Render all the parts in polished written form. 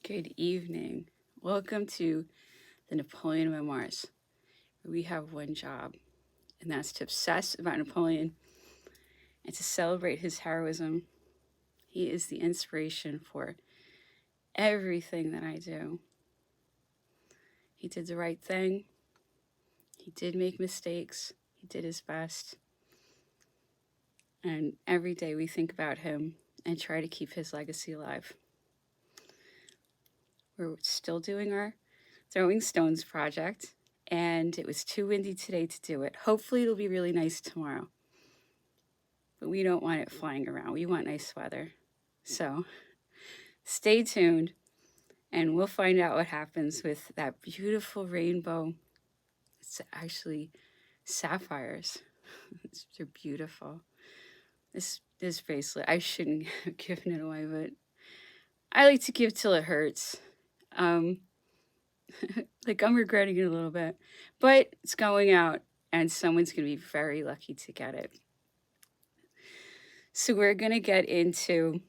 Good evening. Welcome to the Napoleon Memoirs, where we have one job, and that's to obsess about Napoleon and to celebrate his heroism. He is the inspiration for everything that I do. He did the right thing. He did make mistakes. He did his best. And every day we think about him and try to keep his legacy alive. We're still doing our Throwing Stones project, and it was too windy today to do it. Hopefully, it'll be really nice tomorrow. But we don't want it flying around. We want nice weather. So stay tuned, and we'll find out what happens with that beautiful rainbow. It's actually sapphires. They're beautiful. This bracelet, I shouldn't have given it away, but I like to give till it hurts. Like I'm regretting it a little bit, but it's going out, and someone's going to be very lucky to get it. So we're going to get into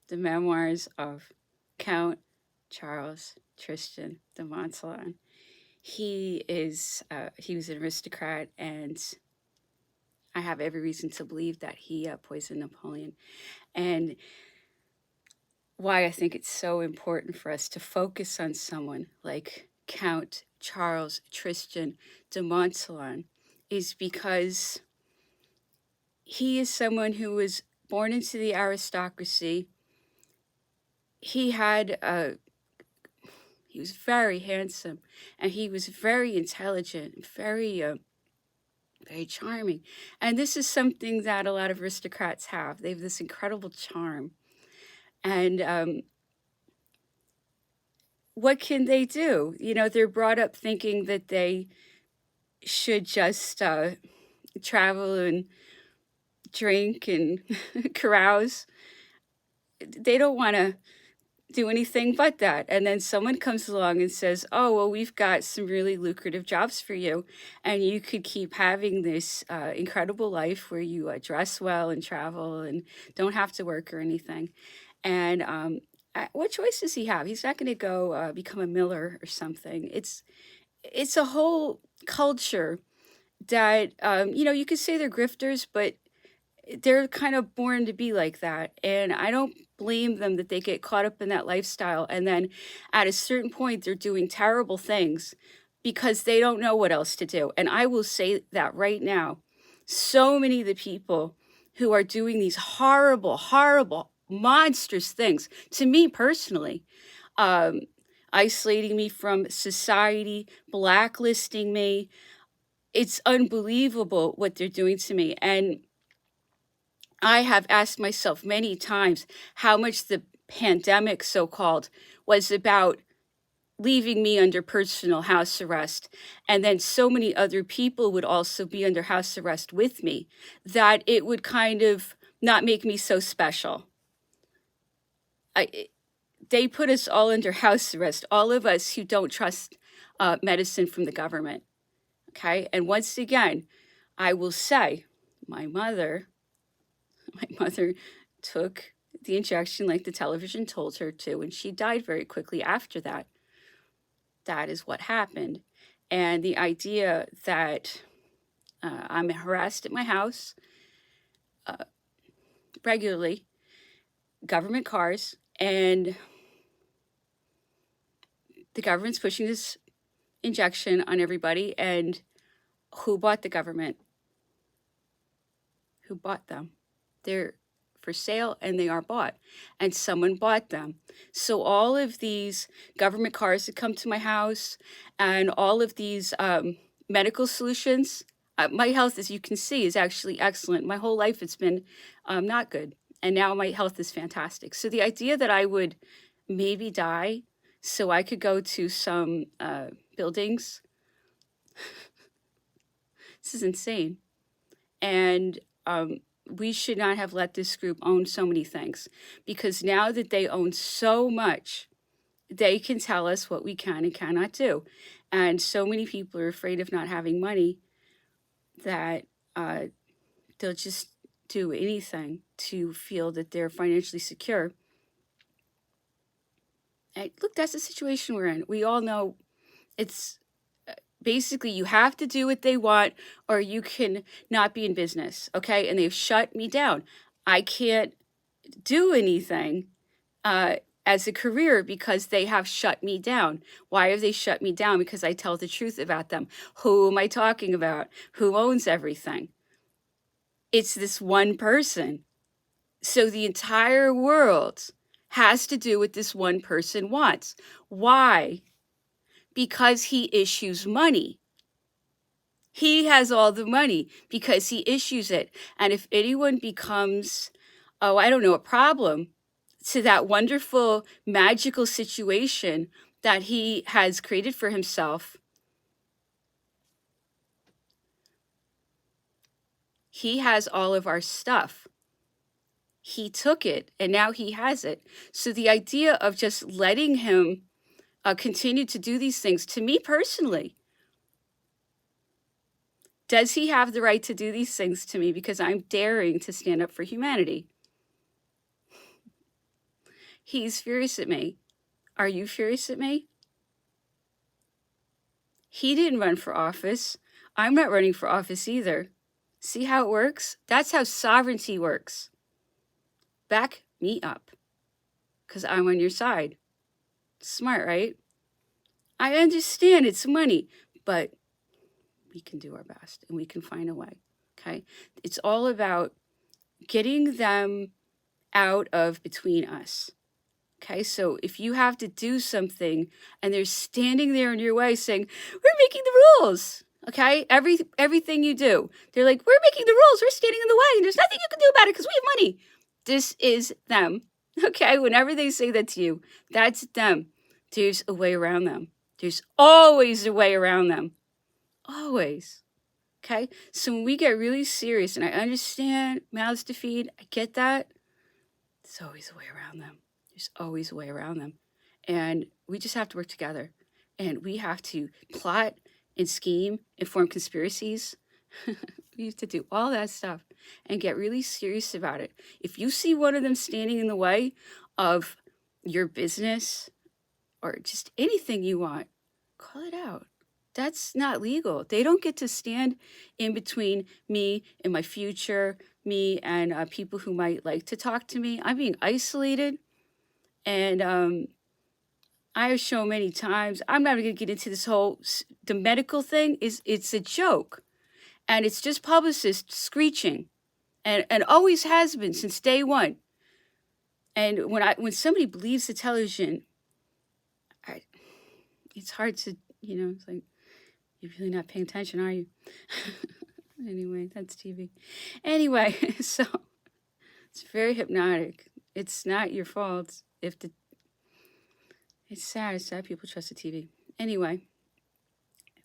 the memoirs of Count Charles Tristan de Montsalon. He was an aristocrat, and I have every reason to believe that he poisoned Napoleon. And why I think it's so important for us to focus on someone like Count Charles Tristan de Montsalon is because he is someone who was born into the aristocracy. He was very handsome, and he was very intelligent, very charming. And this is something that a lot of aristocrats have. They have this incredible charm. And what can they do? They're brought up thinking that they should just travel and drink and carouse. They don't want to do anything but that. And then someone comes along and says, oh, well, we've got some really lucrative jobs for you, and you could keep having this incredible life where you dress well and travel and don't have to work or anything. And what choice does he have? He's not going to go become a miller or something. It's a whole culture that, you could say they're grifters, but they're kind of born to be like that. And I don't blame them that they get caught up in that lifestyle. And then at a certain point, they're doing terrible things because they don't know what else to do. And I will say that right now, so many of the people who are doing these horrible, horrible, monstrous things, to me personally, isolating me from society, blacklisting me, it's unbelievable what they're doing to me. And I have asked myself many times how much the pandemic, so-called, was about leaving me under personal house arrest. And then so many other people would also be under house arrest with me that it would kind of not make me so special. They put us all under house arrest, all of us who don't trust medicine from the government. Okay. And once again, I will say my mother took the injection like the television told her to, and she died very quickly after that. That is what happened. And the idea that I'm harassed at my house regularly, government cars, and the government's pushing this injection on everybody. And who bought the government? Who bought them? They're for sale and they are bought, and someone bought them. So all of these government cars that come to my house and all of these medical solutions, my health, as you can see, is actually excellent. My whole life it's been not good, and now my health is fantastic. So the idea that I would maybe die so I could go to some buildings, this is insane. And we should not have let this group own so many things, because now that they own so much, they can tell us what we can and cannot do. And so many people are afraid of not having money that they'll just do anything to feel that they're financially secure. And look, that's the situation we're in. We all know it's basically you have to do what they want or you can not be in business. Okay. And they've shut me down. I can't do anything as a career because they have shut me down. Why have they shut me down? Because I tell the truth about them. Who am I talking about? Who owns everything? It's this one person. So the entire world has to do what this one person wants. Why? Because he issues money. He has all the money because he issues it. And if anyone becomes, a problem to that wonderful, magical situation that he has created for himself, he has all of our stuff. He took it and now he has it. So the idea of just letting him continue to do these things, to me personally, does he have the right to do these things to me because I'm daring to stand up for humanity? He's furious at me. Are you furious at me? He didn't run for office. I'm not running for office either. See how it works? That's how sovereignty works. Back me up, because I'm on your side. Smart, right? I understand it's money, but we can do our best and we can find a way, okay? It's all about getting them out of between us, okay? So if you have to do something and they're standing there in your way saying, we're making the rules, okay? Everything you do, they're like, we're making the rules, we're standing in the way, and there's nothing you can do about it because we have money. This is them, okay? Whenever they say that to you, that's them. There's a way around them. There's always a way around them. Always. Okay? So when we get really serious, and I understand mouths to feed, I get that. There's always a way around them. There's always a way around them. And we just have to work together. And we have to plot and scheme and form conspiracies. We have to do all that stuff and get really serious about it. If you see one of them standing in the way of your business or just anything you want, call it out. That's not legal. They don't get to stand in between me and my future, me and people who might like to talk to me. I'm being isolated. And I have shown many times, I'm not going to get into this whole, the medical thing, it's a joke. And it's just publicists screeching. And always has been since day one. And when somebody believes the television, it's hard to, it's like, you're really not paying attention, are you? Anyway, that's TV. Anyway, so it's very hypnotic. It's not your fault it's sad. It's sad people trust the TV. Anyway,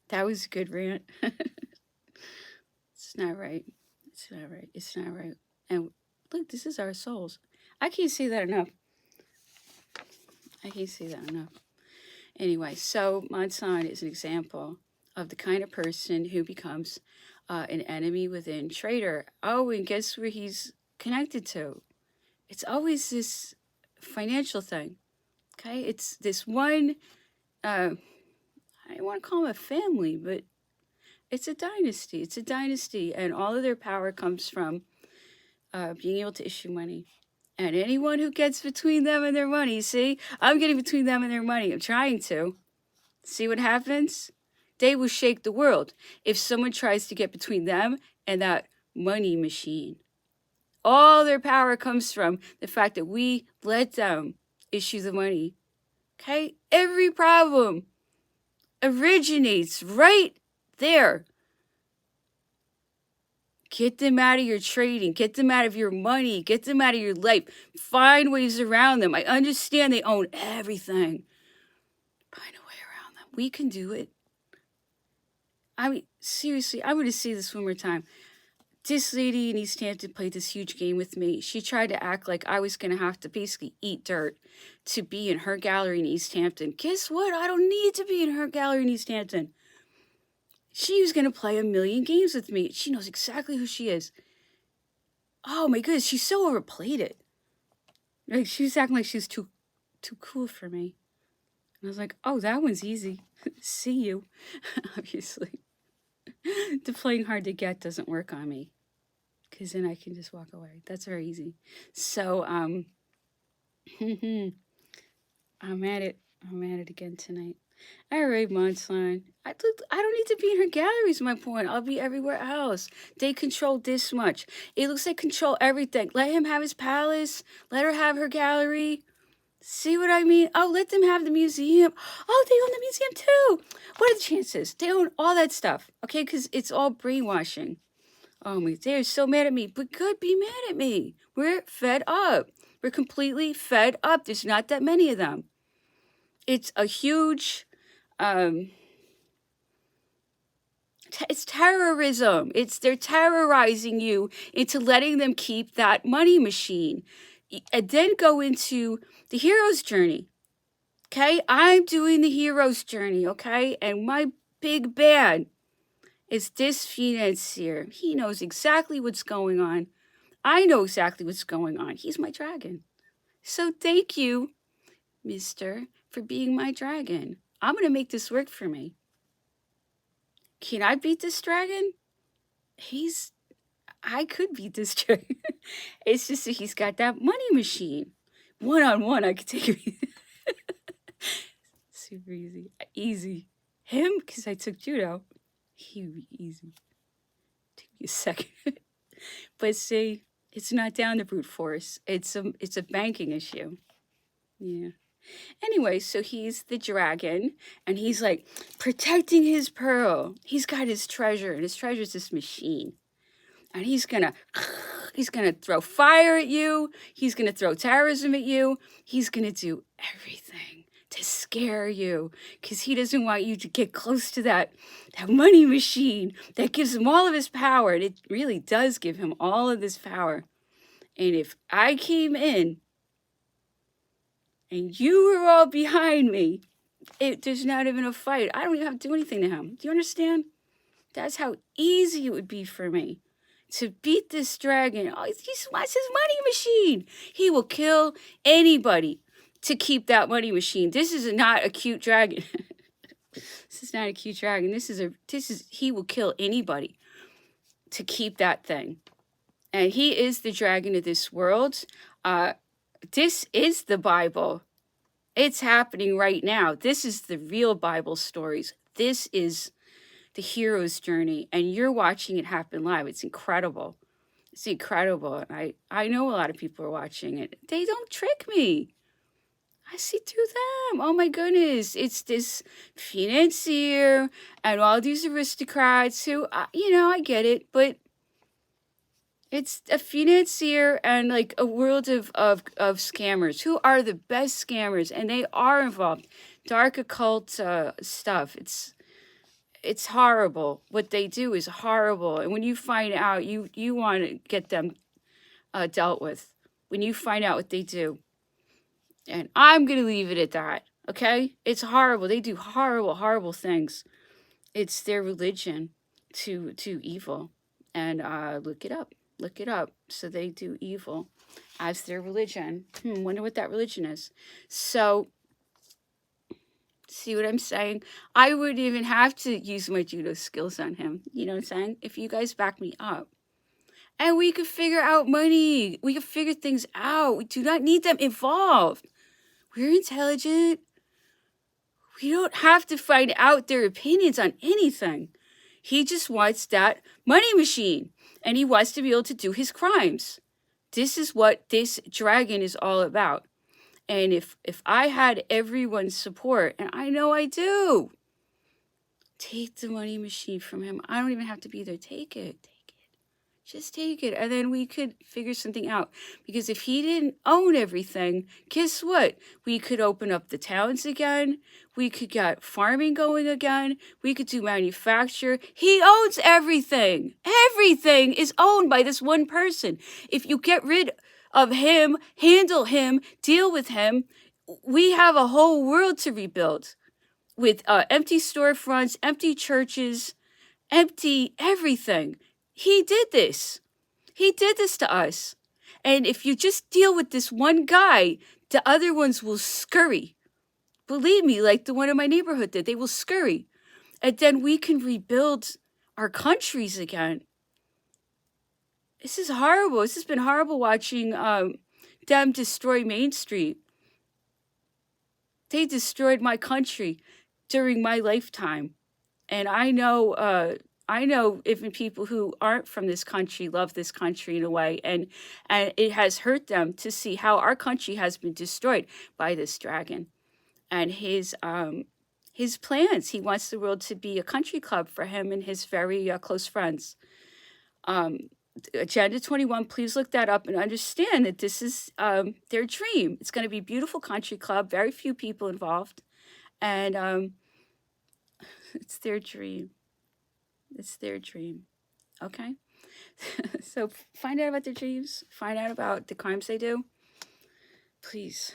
that was a good rant. It's not right. It's not right. It's not right. And look, this is our souls. I can't say that enough. Anyway, so Monson is an example of the kind of person who becomes an enemy within Trader. Oh, and guess where he's connected to? It's always this financial thing, okay? It's this one, I don't want to call them a family, but it's a dynasty. It's a dynasty, and all of their power comes from being able to issue money. And anyone who gets between them and their money, see, I'm getting between them and their money. I'm trying to. See what happens? They will shake the world if someone tries to get between them and that money machine. All their power comes from the fact that we let them issue the money. Okay? Every problem originates right there. Get them out of your trading. Get them out of your money. Get them out of your life. Find ways around them. I understand they own everything. Find a way around them. We can do it. I mean, seriously, I want to see this one more time. This lady in East Hampton played this huge game with me. She tried to act like I was going to have to basically eat dirt to be in her gallery in East Hampton. Guess what? I don't need to be in her gallery in East Hampton. She was going to play a million games with me. She knows exactly who she is. Oh my goodness, she's so overplayed it. Like, she was acting like she was too cool for me. I was like, oh, that one's easy. See you. Obviously. The playing hard to get doesn't work on me because then I can just walk away. That's very easy. So, I'm at it. I'm at it again tonight. All right, Monslime. I don't need to be in her galleries, my point. I'll be everywhere else. They control this much. It looks like control everything. Let him have his palace. Let her have her gallery. See what I mean? Oh, let them have the museum. Oh, they own the museum too. What are the chances? They own all that stuff, okay? Because it's all brainwashing. Oh, they're so mad at me. But good, be mad at me. We're fed up. We're completely fed up. There's not that many of them. It's a huge, it's terrorism. They're terrorizing you into letting them keep that money machine. And then go into the hero's journey. Okay? I'm doing the hero's journey, okay? And my big bad is this financier. He knows exactly what's going on. I know exactly what's going on. He's my dragon. So thank you, mister, for being my dragon. I'm going to make this work for me. Can I beat this dragon? I could beat this dragon. It's just that he's got that money machine. One-on-one, I could take him. Super easy. Easy. Him, because I took judo. He would be easy. Take me a second. But see, it's not down to brute force. It's a banking issue. Yeah. Anyway, so he's the dragon, and he's like protecting his pearl. He's got his treasure, and his treasure's this machine. And he's gonna throw fire at you. He's gonna throw terrorism at you. He's gonna do everything to scare you because he doesn't want you to get close to that money machine that gives him all of his power. And it really does give him all of this power. And if I came in and you were all behind me, there's not even a fight. I don't even have to do anything to him. Do you understand? That's how easy it would be for me to beat this dragon. Oh, he just wants his money machine. He will kill anybody to keep that money machine. This is not a cute dragon. This is not a cute dragon. He will kill anybody to keep that thing. And he is the dragon of this world. This is the Bible. It's happening right now. This is the real Bible stories. This is the hero's journey, and you're watching it happen live. It's incredible. It's incredible. I know a lot of people are watching it. They don't trick me. I see through them. Oh my goodness. It's this financier and all these aristocrats who, I get it, but it's a financier and like a world of scammers who are the best scammers, and they are involved. Dark occult stuff. It's horrible. What they do is horrible. And when you find out, you want to get them dealt with. When you find out what they do. And I'm going to leave it at that. Okay? It's horrible. They do horrible, horrible things. It's their religion to evil. And look it up. Look it up. So they do evil as their religion. Wonder what that religion is. So, see what I'm saying? I wouldn't even have to use my judo skills on him. You know what I'm saying? If you guys back me up. And we could figure out money. We could figure things out. We do not need them involved. We're intelligent. We don't have to find out their opinions on anything. He just wants that money machine. And he wants to be able to do his crimes. This is what this dragon is all about. And if I had everyone's support, and I know I do, take the money machine from him. I don't even have to be there. Take it. Just take it. And then we could figure something out. Because if he didn't own everything, guess what? We could open up the towns again. We could get farming going again. We could do manufacture. He owns everything. Everything is owned by this one person. If you get rid of him, handle him, deal with him, we have a whole world to rebuild. With empty storefronts, empty churches, empty everything. He did this. He did this to us. And if you just deal with this one guy, the other ones will scurry. Believe me, like the one in my neighborhood did. They will scurry. And then we can rebuild our countries again. This is horrible. This has been horrible watching them destroy Main Street. They destroyed my country during my lifetime. And I know even people who aren't from this country love this country in a way, and it has hurt them to see how our country has been destroyed by this dragon and his plans. He wants the world to be a country club for him and his very close friends. Agenda 21, please look that up and understand that this is their dream. It's going to be a beautiful country club, very few people involved, and it's their dream. It's their dream. Okay? So find out about their dreams, find out about the crimes they do. Please,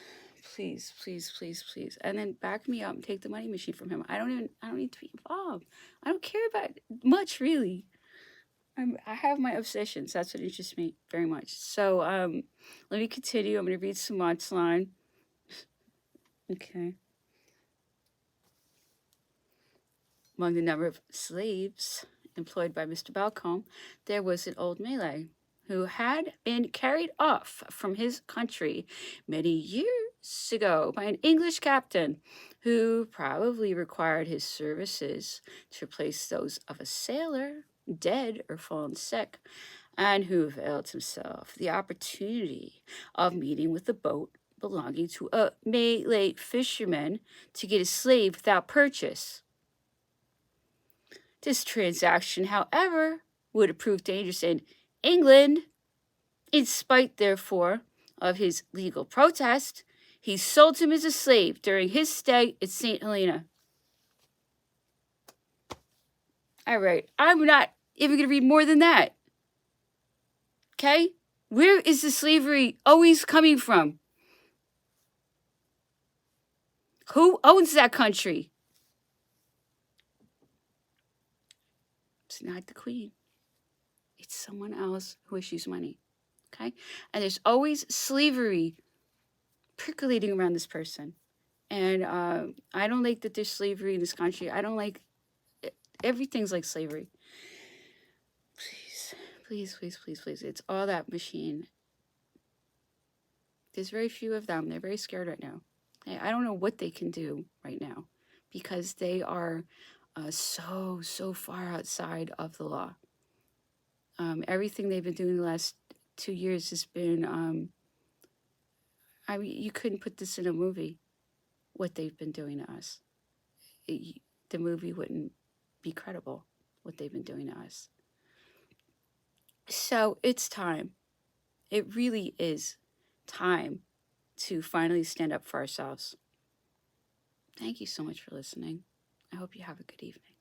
please, please, please, please. And then back me up and take the money machine from him. I don't need to be involved. I don't care about it much, really. I have my obsessions. That's what interests me very much. So let me continue. I'm going to read some Mott's line. Okay. Among the number of slaves employed by Mr. Balcombe, there was an old Malay who had been carried off from his country many years ago by an English captain who probably required his services to replace those of a sailor dead or fallen sick, and who availed himself the opportunity of meeting with a boat belonging to a Malay fisherman to get a slave without purchase. This transaction, however, would have proved dangerous in England. In spite, therefore, of his legal protest, he sold him as a slave during his stay at St. Helena. All right, I'm not even going to read more than that. Okay? Where is the slavery always coming from? Who owns that country? It's not the queen. It's someone else who issues money. Okay? And there's always slavery percolating around this person. And I don't like that there's slavery in this country. I don't like everything's like slavery. Please, please, please, please, please. It's all that machine. There's very few of them. They're very scared right now. I don't know what they can do right now because they are so far outside of the law. Everything they've been doing the last 2 years has been, I mean, you couldn't put this in a movie, what they've been doing to us. The movie wouldn't be credible, what they've been doing to us. So it's time. It really is time to finally stand up for ourselves. Thank you so much for listening. I hope you have a good evening.